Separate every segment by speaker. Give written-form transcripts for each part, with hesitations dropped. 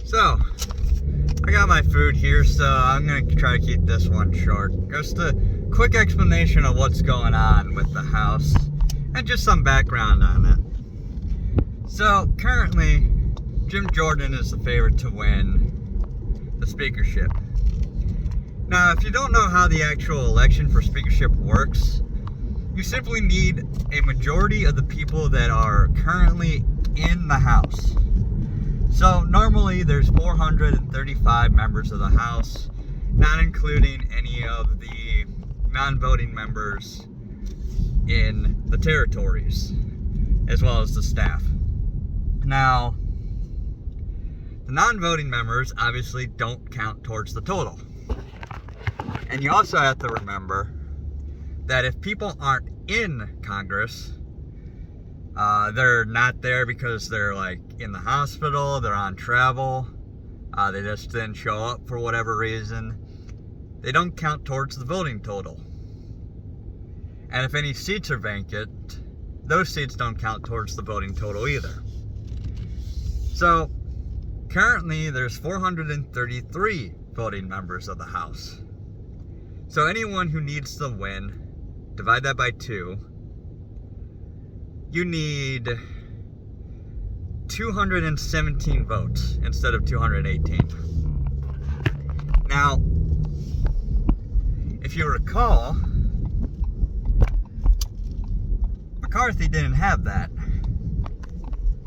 Speaker 1: So, I got my food here, so I'm going to try to keep this one short. Just a quick explanation of what's going on with the house, and just some background on it. So, currently, Jim Jordan is the favorite to win the speakership. Now, if you don't know how the actual election for speakership works, you simply need a majority of the people that are currently in the House. So normally there's 435 members of the House, not including any of the non-voting members in the territories, as well as the staff. Now, the non-voting members obviously don't count towards the total. And you also have to remember that if people aren't in Congress, they're not there because they're like in the hospital, they're on travel, they just didn't show up for whatever reason, they don't count towards the voting total. And if any seats are vacant, those seats don't count towards the voting total either. So currently there's 433 voting members of the House. So anyone who needs to win, divide that by 2, you need 217 votes instead of 218. Now, if you recall, McCarthy didn't have that.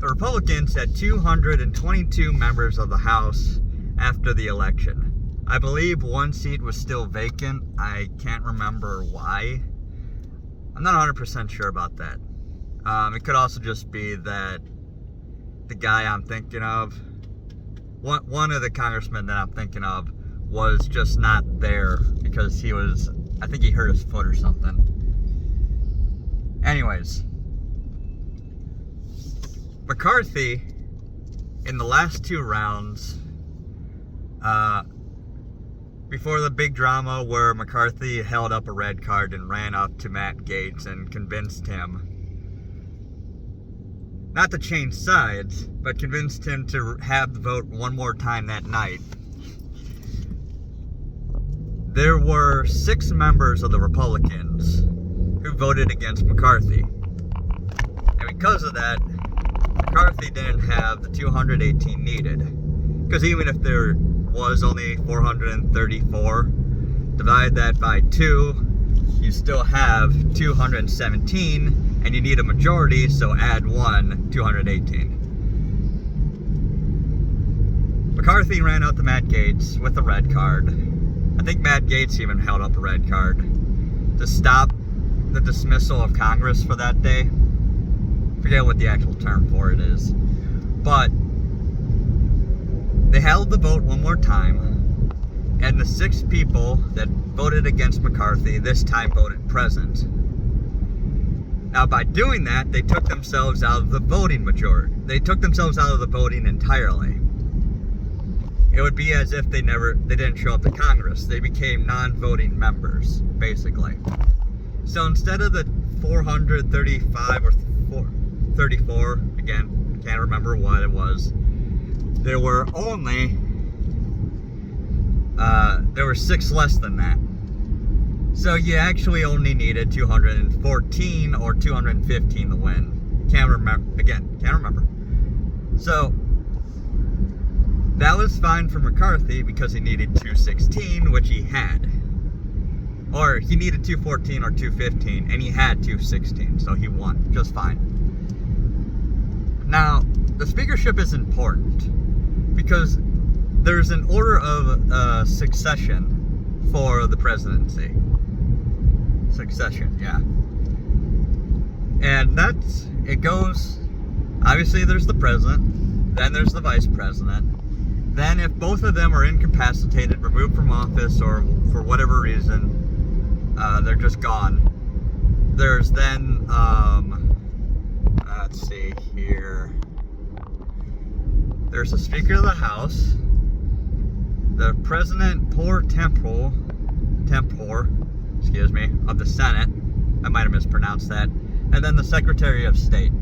Speaker 1: The Republicans had 222 members of the House after the election. I believe one seat was still vacant. I can't remember why. I'm not 100% sure about that. It could also just be that the guy I'm thinking of, one of the congressmen that I'm thinking of, was just not there because I think he hurt his foot or something. Anyways, McCarthy, in the last 2 rounds, before the big drama where McCarthy held up a red card and ran up to Matt Gaetz and convinced him, not to change sides, but convinced him to have the vote one more time that night, there were 6 members of the Republicans who voted against McCarthy. And because of that, McCarthy didn't have the 218 needed. Because even if there was only 434, divide that by 2, you still have 217, and you need a majority, so add 1, 218. McCarthy ran out to Matt Gaetz with a red card. I think Matt Gaetz even held up a red card to stop the dismissal of Congress for that day. Forget what the actual term for it is. But they held the vote one more time, and the 6 people that voted against McCarthy this time voted present. Now, by doing that, they took themselves out of the voting majority. They took themselves out of the voting entirely. It would be as if they didn't show up to Congress. They became non-voting members, basically. So instead of the 435 or 434, again, can't remember what it was, there were 6 less than that. So you actually only needed 214 or 215 to win. Can't remember. So that was fine for McCarthy because he needed 216, which he had. Or he needed 214 or 215, and he had 216, so he won just fine. Now, the speakership is important because there's an order of succession for the presidency. Succession, yeah. And it goes, obviously there's the president, then there's the vice president. Then if both of them are incapacitated, removed from office, or for whatever reason, they're just gone. There's then, let's see here. There's the Speaker of the House, the President pro tempore, of the Senate. I might have mispronounced that. And then the Secretary of State.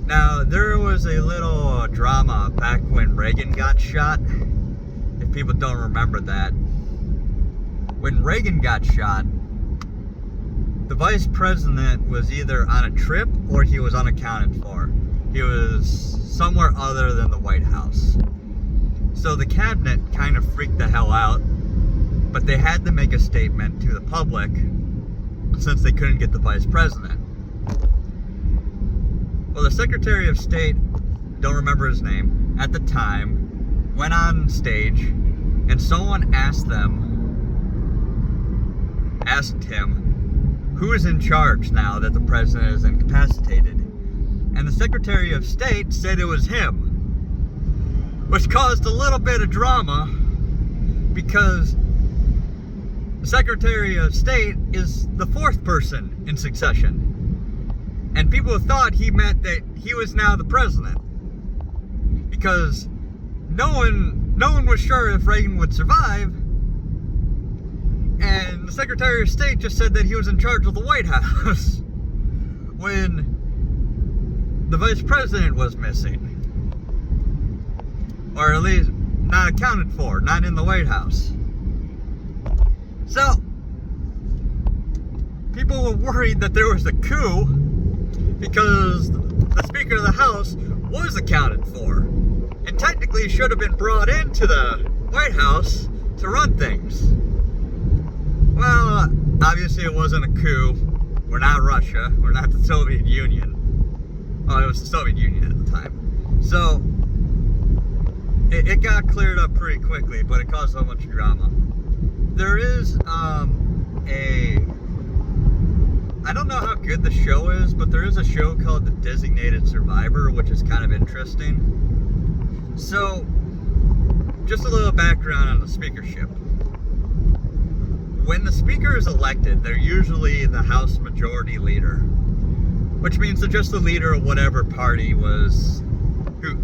Speaker 1: Now, there was a little drama back when Reagan got shot. If people don't remember that. When Reagan got shot, the vice president was either on a trip or he was unaccounted for. He was somewhere other than the White House. So the cabinet kind of freaked the hell out, but they had to make a statement to the public since they couldn't get the vice president. Well, the Secretary of State, don't remember his name, at the time, went on stage and someone asked him, who is in charge now that the president is incapacitated? And the Secretary of State said it was him, which caused a little bit of drama because the Secretary of State is the fourth person in succession. And people thought he meant that he was now the president. Because no one was sure if Reagan would survive. And the Secretary of State just said that he was in charge of the White House when the Vice President was missing. Or at least not accounted for, not in the White House. So, people were worried that there was a coup because the Speaker of the House was accounted for. And technically should have been brought into the White House to run things. Well, obviously it wasn't a coup. We're not Russia. We're not the Soviet Union. Oh, it was the Soviet Union at the time. So, it got cleared up pretty quickly, but it caused so much drama. There is, I don't know how good the show is, but there is a show called The Designated Survivor, which is kind of interesting. So, just a little background on the speakership. When the speaker is elected, they're usually the House Majority Leader, which means they're just the leader of whatever party was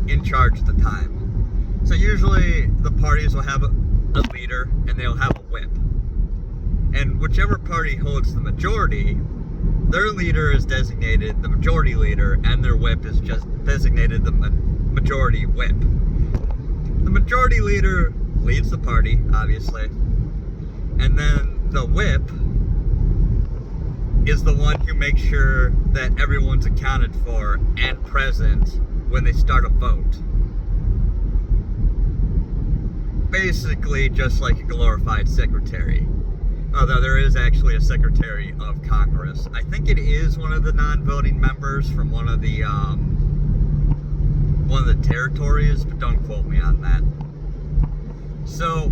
Speaker 1: in charge at the time. So usually the parties will have a leader and they'll have a whip. And whichever party holds the majority, their leader is designated the majority leader and their whip is just designated the majority whip. The majority leader leads the party, obviously. And then the whip is the one who makes sure that everyone's accounted for and present when they start a vote. Basically just like a glorified secretary. Although there is actually a Secretary of Congress. I think it is one of the non-voting members from one of the territories, but don't quote me on that. So,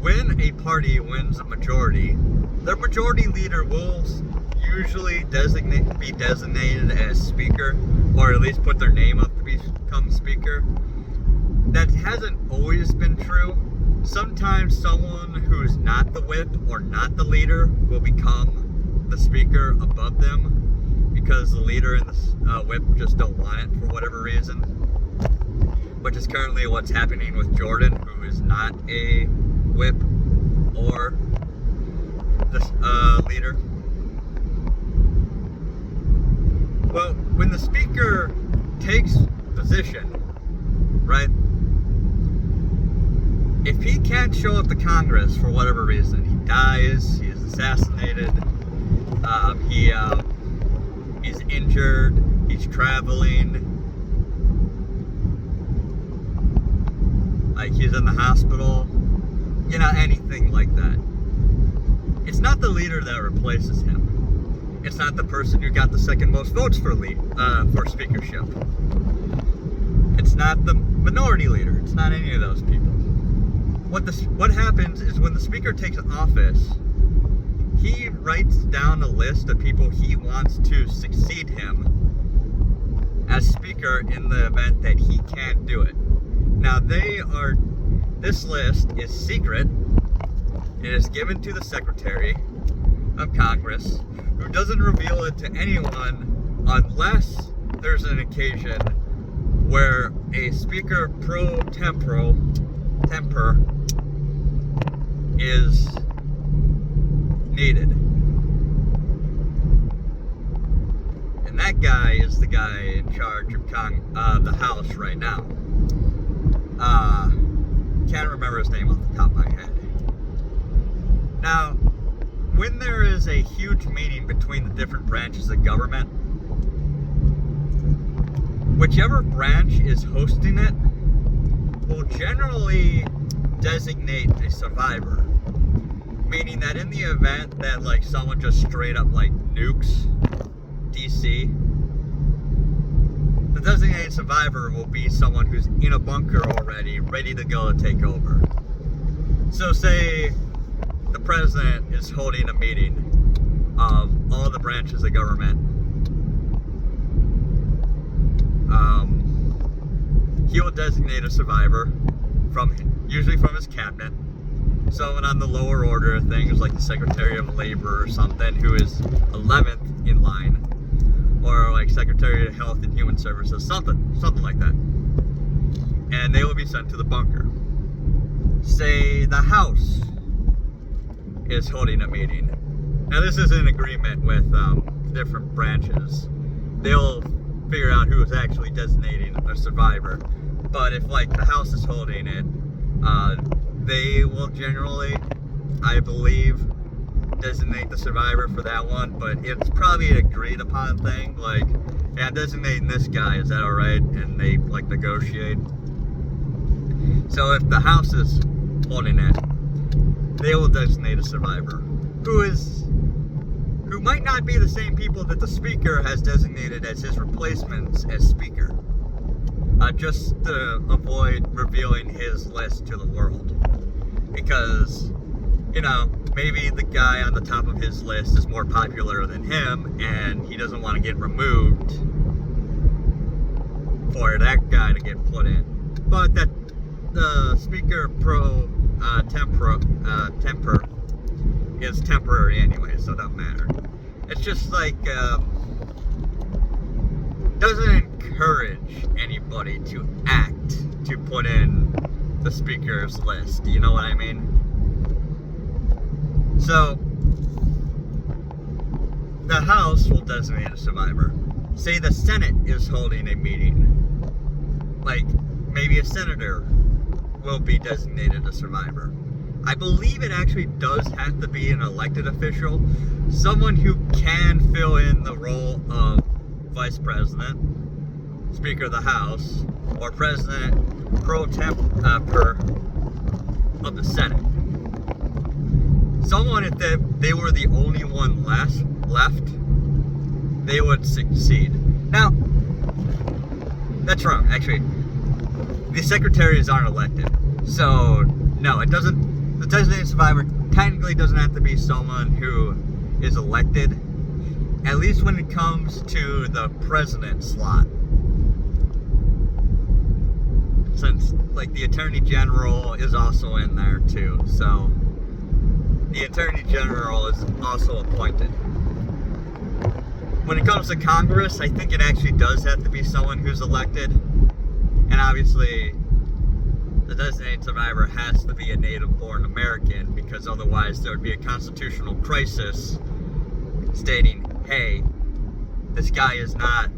Speaker 1: when a party wins a majority, their majority leader will usually be designated as speaker, or at least put their name up to become speaker. That hasn't always been true. Sometimes someone who's not the whip or not the leader will become the speaker above them because the leader and the whip just don't want it for whatever reason. Which is currently what's happening with Jordan, who is not a whip or the leader. Well, when the speaker takes position, right? If he can't show up to Congress for whatever reason, he dies, he is assassinated, he's injured, he's traveling, like he's in the hospital, anything like that. It's not the leader that replaces him. It's not the person who got the second most votes for speakership. It's not the minority leader. It's not any of those people. What happens is when the speaker takes office, he writes down a list of people he wants to succeed him as speaker in the event that he can't do it. Now this list is secret. It is given to the Secretary of Congress, who doesn't reveal it to anyone unless there's an occasion where a speaker pro tempore is needed. And that guy is the guy in charge of the House right now. Can't remember his name off the top of my head. Now, when there is a huge meeting between the different branches of government, whichever branch is hosting it will generally designate a survivor. Meaning that in the event that like someone just straight up like nukes DC, the designated survivor will be someone who's in a bunker already, ready to go to take over. So say the president is holding a meeting of all the branches of government. He will designate a survivor usually from his cabinet. Someone on the lower order of things, like the Secretary of Labor or something, who is 11th in line, or like Secretary of Health and Human Services, something like that. And they will be sent to the bunker. Say the House is holding a meeting. Now this is in agreement with different branches. They'll figure out who is actually designating a survivor. But if like the House is holding it, they will generally, I believe, designate the survivor for that one, but it's probably an agreed upon thing, like, yeah, I'm designating this guy, is that alright? And they like negotiate. So if the House is holding it, they will designate a survivor who might not be the same people that the Speaker has designated as his replacements as Speaker, just to avoid revealing his list to the world. Because, you know, maybe the guy on the top of his list is more popular than him, and he doesn't want to get removed for that guy to get put in. But that the Speaker pro temper is temporary anyway, so it doesn't matter. It's just like doesn't encourage anybody to act to put in the Speaker's list. You know what I mean? So the House will designate a survivor. Say the Senate is holding a meeting. Like maybe a senator will be designated a survivor. I believe it actually does have to be an elected official, someone who can fill in the role of Vice President, Speaker of the House, or President pro tempore of the Senate. Someone, if they were the only one left, they would succeed. Now, that's wrong, actually. The secretaries aren't elected. So, no, it doesn't. The designated survivor technically doesn't have to be someone who is elected, at least when it comes to the president slot. Since, like, the Attorney General is also in there, too. So, the Attorney General is also appointed. When it comes to Congress, I think it actually does have to be someone who's elected. And obviously, the designated survivor has to be a native-born American, because otherwise there would be a constitutional crisis stating, hey, this guy is not,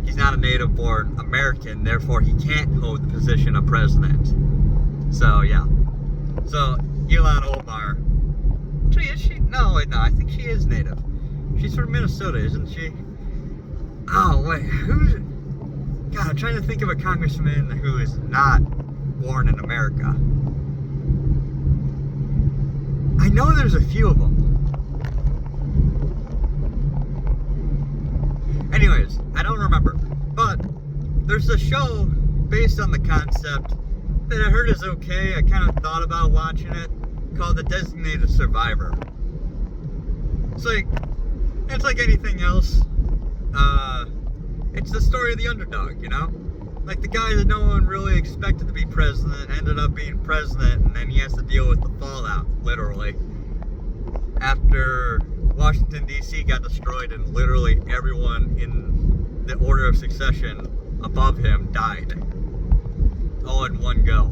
Speaker 1: he's not a native-born American, therefore he can't hold the position of president. So, yeah. So, Ilhan Omar, actually, is she? No, I think she is native. She's from Minnesota, isn't she? Oh, wait, who's... God, I'm trying to think of a congressman who is not born in America. I know there's a few of them. Anyways, I don't remember. But there's a show based on the concept that I heard is okay. I kind of thought about watching it, called The Designated Survivor. It's like anything else. It's the story of the underdog, you know? Like the guy that no one really expected to be president ended up being president, and then he has to deal with the fallout, literally. After Washington, D.C. got destroyed and literally everyone in the order of succession above him died. All in one go.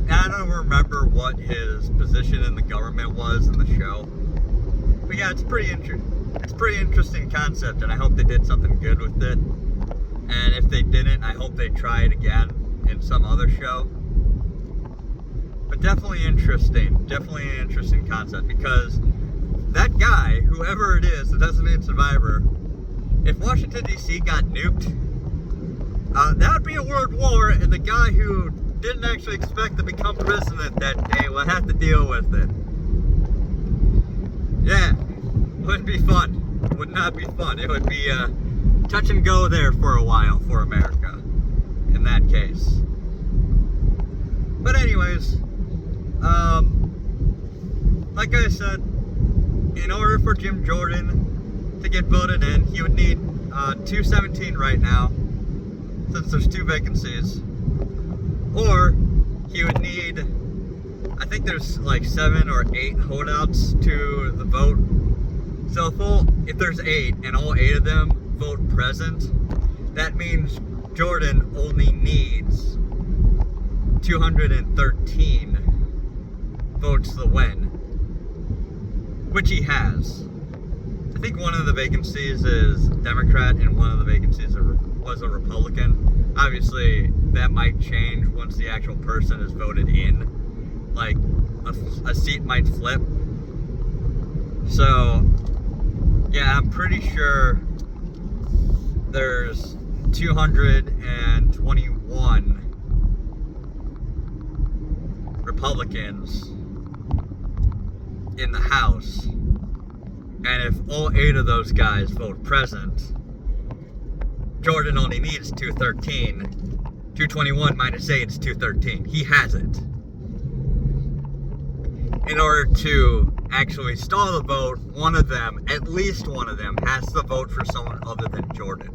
Speaker 1: And I don't remember what his position in the government was in the show. But yeah, it's pretty interesting concept, and I hope they did something good with it. And if if they didn't, I hope they try it again in some other show. But definitely an interesting concept, because that guy, whoever it is, the designated survivor, if Washington, D.C. got nuked, that would be a world war, and the guy who didn't actually expect to become president that day will have to deal with it. Yeah, wouldn't be fun. Would not be fun. It would be touch and go there for a while for America, in that case. But anyways, like I said, in order for Jim Jordan to get voted in, he would need 217 right now, since there's 2 vacancies. Or he would need, I think there's like 7 or 8 holdouts to the vote. So if there's 8 and all 8 of them vote present, that means Jordan only needs 213 votes to win, which he has. I think one of the vacancies is Democrat and one of the vacancies was a Republican. Obviously, that might change once the actual person is voted in. Like, a seat might flip. So, yeah, I'm pretty sure there's 221 Republicans in the House. And if all 8 of those guys vote present, Jordan only needs 213. 221 minus 8 is 213. He has it. In order to actually stall the vote, one of them, at least one of them, has to vote for someone other than Jordan.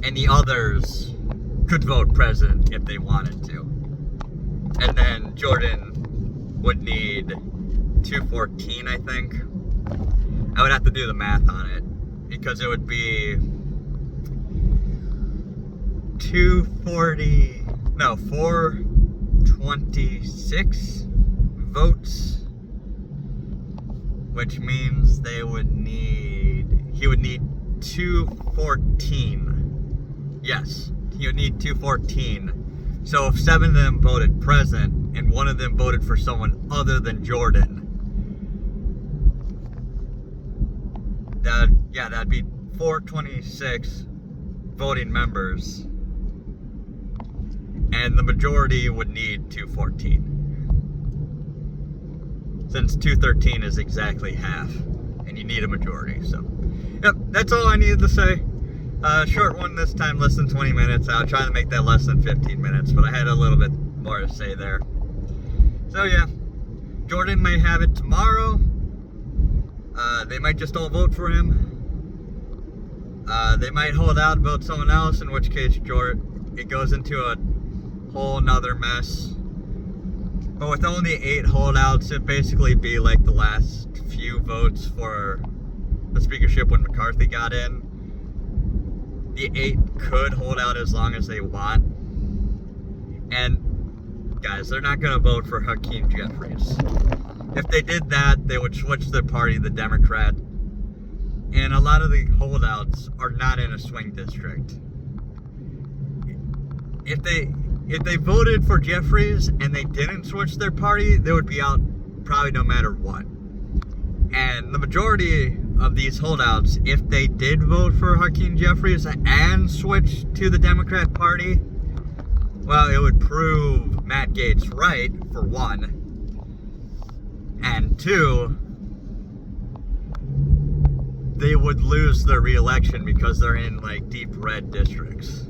Speaker 1: And the others could vote president if they wanted to. And then Jordan would need 214, I think. I would have to do the math on it, because it would be 426 votes, which means he would need 214. Yes, he would need 214. So if 7 of them voted present and 1 of them voted for someone other than Jordan, that'd be 426 voting members, and the majority would need 214, since 213 is exactly half, and you need a majority. So, yep, that's all I needed to say. Short one this time, less than 20 minutes. I'll try to make that less than 15 minutes, but I had a little bit more to say there. So yeah, Jordan may have it tomorrow. They might just all vote for him. They might hold out and vote someone else, in which case it goes into a whole nother mess. But with only 8 holdouts, it'd basically be like the last few votes for the speakership when McCarthy got in. The 8 could hold out as long as they want. And guys, they're not going to vote for Hakeem Jeffries. If they did that, they would switch their party, the Democrat. And a lot of the holdouts are not in a swing district. If they voted for Jeffries and they didn't switch their party, they would be out probably no matter what. And the majority of these holdouts, if they did vote for Hakeem Jeffries and switch to the Democrat Party, well, it would prove Matt Gaetz right, for one. And 2, they would lose their re-election because they're in like deep red districts.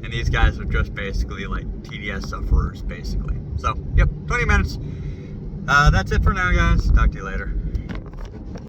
Speaker 1: And these guys are just basically like TDS sufferers, basically. So, yep, 20 minutes. That's it for now, guys. Talk to you later.